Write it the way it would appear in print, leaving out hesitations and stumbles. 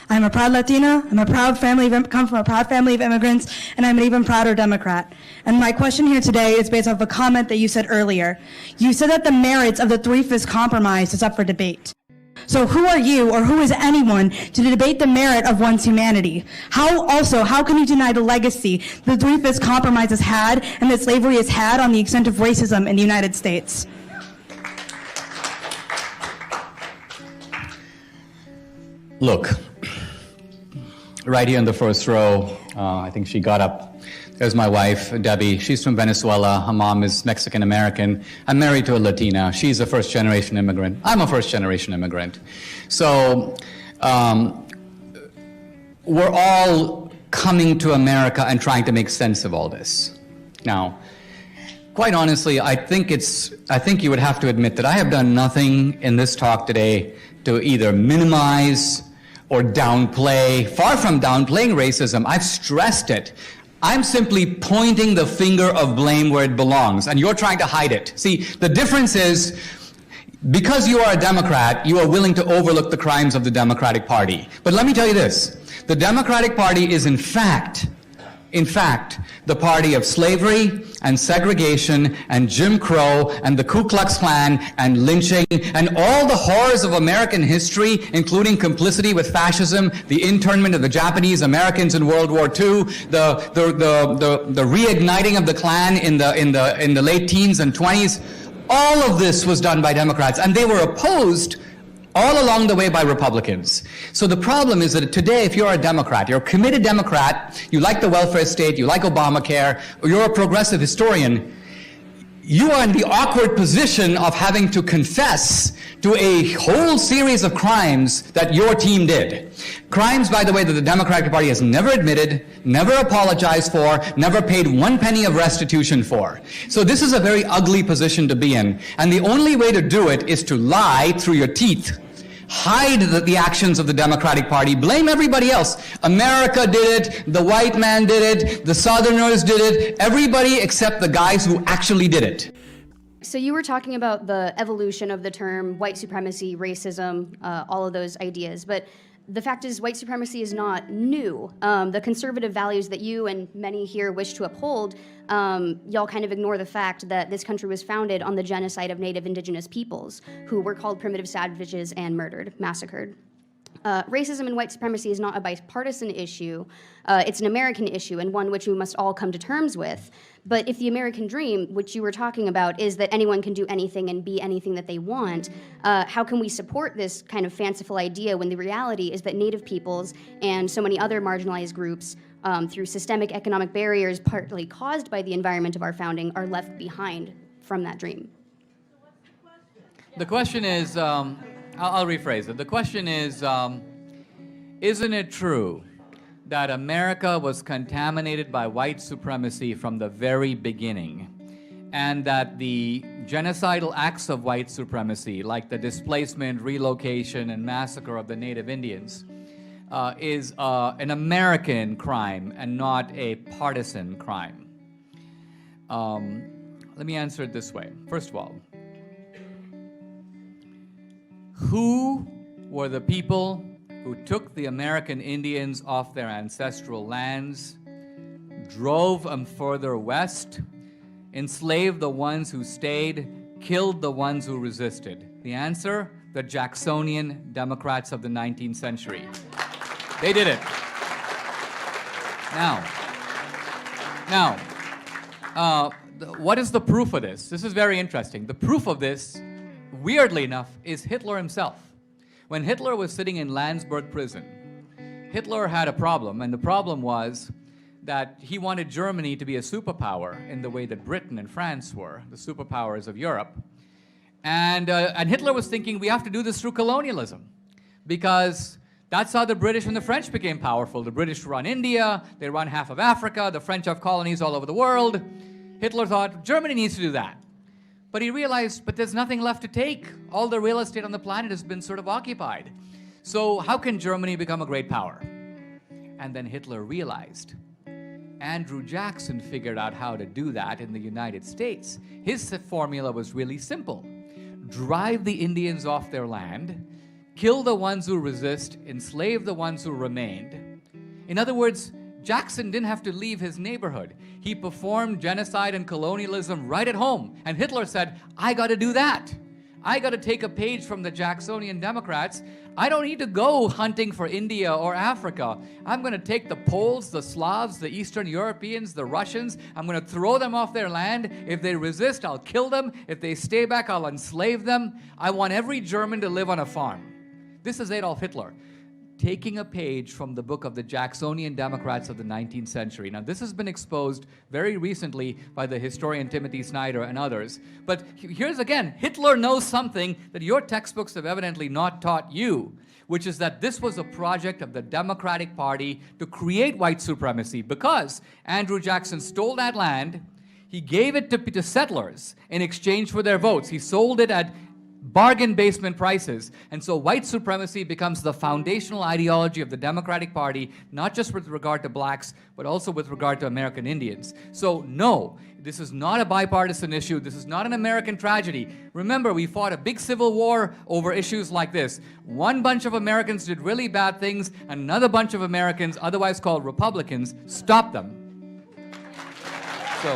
I'm a proud Latina, come from a proud family of immigrants, and I'm an even prouder Democrat. And my question here today is based off a comment that you said earlier. You said that the merits of the Three-Fifths Compromise is up for debate. So who are you, or who is anyone, to debate the merit of one's humanity? How can you deny the legacy the Three-Fifths Compromise has had and that slavery has had on the extent of racism in the United States? Look, right here in the first row, I think she got up. There's my wife, Debbie. She's from Venezuela. Her mom is Mexican-American. I'm married to a Latina. She's a first-generation immigrant. I'm a first-generation immigrant. So we're all coming to America and trying to make sense of all this. Now, quite honestly, I think you would have to admit that I have done nothing in this talk today to either minimize or downplay. Far from downplaying racism, I've stressed it. I'm simply pointing the finger of blame where it belongs, and you're trying to hide it. See, the difference is, because you are a Democrat, you are willing to overlook the crimes of the Democratic Party. But let me tell you this, the Democratic Party is in fact, the party of slavery and segregation and Jim Crow and the Ku Klux Klan and lynching and all the horrors of American history, including complicity with fascism, the internment of the Japanese Americans in World War II, the reigniting of the Klan in the late teens and 20s. All of this was done by Democrats, and they were opposed all along the way by Republicans. So the problem is that today, if you're a Democrat, you're a committed Democrat, you like the welfare state, you like Obamacare, or you're a progressive historian, you are in the awkward position of having to confess to a whole series of crimes that your team did. Crimes, by the way, that the Democratic Party has never admitted, never apologized for, never paid one penny of restitution for. So this is a very ugly position to be in. And the only way to do it is to lie through your teeth. Hide the actions of the Democratic Party. Blame everybody else. America did it. The white man did it. The Southerners did it. Everybody except the guys who actually did it. So you were talking about the evolution of the term white supremacy, racism, all of those ideas. But the fact is, white supremacy is not new. The conservative values that you and many here wish to uphold, y'all kind of ignore the fact that this country was founded on the genocide of Native Indigenous peoples, who were called primitive savages and murdered, massacred. Racism and white supremacy is not a bipartisan issue. It's an American issue, and one which we must all come to terms with. But if the American dream, which you were talking about, is that anyone can do anything and be anything that they want, how can we support this kind of fanciful idea when the reality is that Native peoples and so many other marginalized groups, through systemic economic barriers partly caused by the environment of our founding, are left behind from that dream? The question is, I'll rephrase it. The question is, isn't it true that America was contaminated by white supremacy from the very beginning, and that the genocidal acts of white supremacy, like the displacement, relocation, and massacre of the Native Indians, is an American crime and not a partisan crime? Let me answer it this way. First of all, who were the people who took the American Indians off their ancestral lands, drove them further west, enslaved the ones who stayed, killed the ones who resisted? The answer, the Jacksonian Democrats of the 19th century. They did it. Now, what is the proof of this? This is very interesting. The proof of this, weirdly enough, is Hitler himself. When Hitler was sitting in Landsberg prison, Hitler had a problem, and the problem was that he wanted Germany to be a superpower in the way that Britain and France were, the superpowers of Europe. And Hitler was thinking, we have to do this through colonialism, because that's how the British and the French became powerful. The British run India, they run half of Africa, the French have colonies all over the world. Hitler thought, Germany needs to do that. But he realized, but there's nothing left to take. All the real estate on the planet has been sort of occupied. So how can Germany become a great power? And then Hitler realized. Andrew Jackson figured out how to do that in the United States. His formula was really simple. Drive the Indians off their land, kill the ones who resist, enslave the ones who remained. In other words, Jackson didn't have to leave his neighborhood. He performed genocide and colonialism right at home. And Hitler said, I got to do that. I got to take a page from the Jacksonian Democrats. I don't need to go hunting for India or Africa. I'm going to take the Poles, the Slavs, the Eastern Europeans, the Russians. I'm going to throw them off their land. If they resist, I'll kill them. If they stay back, I'll enslave them. I want every German to live on a farm. This is Adolf Hitler, taking a page from the book of the Jacksonian Democrats of the 19th century. Now, this has been exposed very recently by the historian Timothy Snyder and others. But here's again, Hitler knows something that your textbooks have evidently not taught you, which is that this was a project of the Democratic Party to create white supremacy, because Andrew Jackson stole that land, he gave it to settlers in exchange for their votes. He sold it at bargain basement prices. And so white supremacy becomes the foundational ideology of the Democratic Party, not just with regard to blacks, but also with regard to American Indians. So no, this is not a bipartisan issue. This is not an American tragedy. Remember, we fought a big civil war over issues like this. One bunch of Americans did really bad things, and another bunch of Americans, otherwise called Republicans, stopped them. So